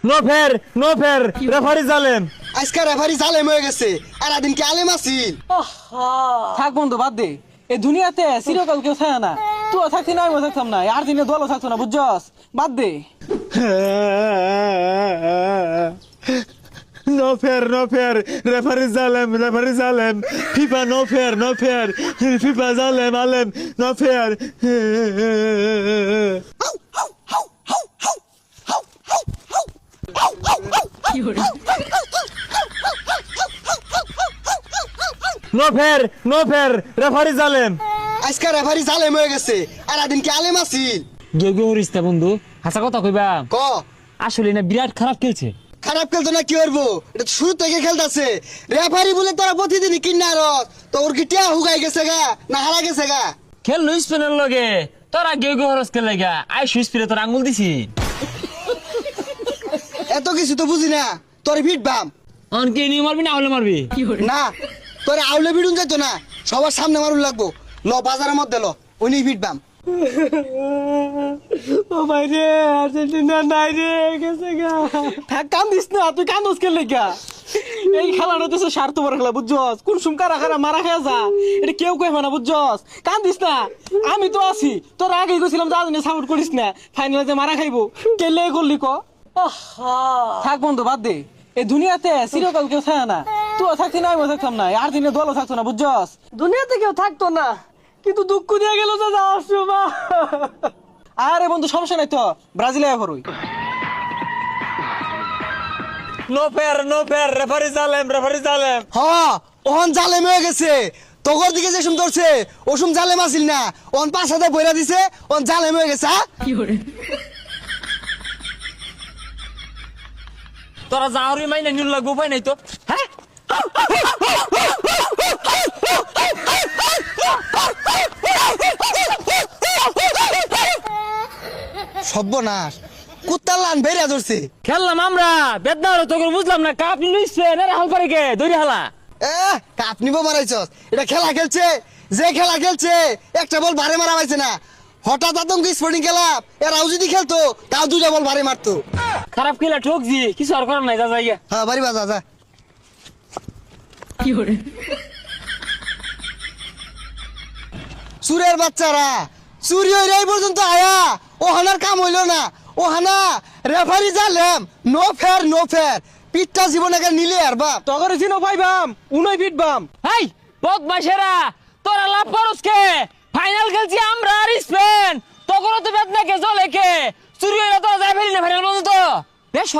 No ফের no ফের referee জালেম। আজকে রেফারি জালেম হয়ে গেছে আর আদিন কি আলেম আছিল। থাক বন্ধু বাদ দে, এই দুনিয়াতে চিরকাল কেউ থাকে না। তুই থাকতি না আমিও থাকতাম না, আর দিনে দলও থাকতো না, বুঝছস? বাদ দে। নো ফের রেফারি জালেম ফিফা নো ফের ফিফা জালেম আলেম নো ফের। নো ফের রেফারি জালেম। আজকে রেফারি জালেম হয়ে গেছে আর আদিন কি আলেম আছিল। গেউ হরিস না বন্ধু, হাসা কথা কইবা। ক আসলে না বিরাট খারাপ খেলছে। খারাপ খেলতো না কি করবো, এটা তো শুরু থেকে খেলতেছে। রেফারি বলে তোরা প্রতিদিনই কিনার তো ওর কি টিয়া হুগাই গেছে গা না হারা গেছে গা। খেল স্পেনের লগে তোরা গেউ হরস খেলে গা আই সুইসপিরে তোর আঙ্গুল দিছি। এত কিছু তো বুঝি না, তোর ভিট বাম অনকে নিয়ে মারবি না হলে মারবি না, তোর আউলে ভিড়ুন যাইতো না, সবার সামনে মারুন লাগবো। ল বাজারের মধ্যে ল উনি ভিট বাম। ও ভাই রে, আর্জেন্টিনা নাই রে, গেছে গা। থাক কান্দিস না, তুই কান্দস কে লেগা? এই খেলাটা তো স্বার্থপর খেলা, বুঝছস? কোন সুমকারা খারা মারা খেয়া যা, এটা কেউ কইবে না, বুঝছস? কান্দিস না, আমি তো আছি। তোর আগেই কইছিলাম যে আর্জেন্টিনা সাপোর্ট করিস না, ফাইনালে যে মারা খাইবো। কে লে করলি ক? থাক বন্ধু বাদ দে, এই দুনিয়াতে চিরকাল কেউ থাকে না। তুই থাকতি না আমিও থাকতাম না, আর দিনে দলও থাকতো না, বুঝছস? দুনিয়াতে কেউ থাকতো না, কিন্তু দুঃখ দিয়ে গেল তো যাওয়ার সময়। আরে বন্ধু সমস্যা নাই তো, ব্রাজিলে করই। নো ফের রেফারি জালেম হ ওহন জালেম হয়ে গেছে। তোগর দিকে যে সুম ধরছে ওসুম জালেম আসিল না, ওন পাঁচ হাতে বইরা দিছে, ওন জালেম হয়ে গেছে। তোরা যাওয়ারই মাইনে নিউল লাগবো, উপায় নাই তো। হ্যাঁ সর্বনাশ, কুত্তার লান বেরিয়া ধরছে। খেললাম আমরা বেদনা হলো তোকে বুঝলাম না। কাপ নিচ্ছে না হাল পারে কে দৌড়ি হালা। কাপ নিবো মারাইছস, এটা খেলা খেলছে। যে খেলা খেলছে একটা বল ভারে মারা পাইছে না। হঠাৎ আতঙ্ক স্পোর্টিং ক্লাব এরাও যদি খেলতো তাও দুটা বল ভারে মারতো। খারাপ খেলা ঠকছি, কিছু আর করার নাই, যা যাই। হ্যাঁ বাড়ি বাজা যা। চুরের বাচ্চারা চুরি হইলে এই পর্যন্ত আয়া ও হানার কাম হইল না। ও হানা রেফারি জালেম, নো ফের পিঠটা জীবনে নিলে আর বাপ। তগর চিনো পাইবাম, উনই ফিটবাম। হাই বদমাশেরা, তোরা লাভ করস কে? ফাইনাল খেলছি আমরা আর স্পেন, তখন তো বেদনা কে জলে কে চুরি হইলে তোরা যাই ফেলি না ফাইনাল পর্যন্ত। বেশ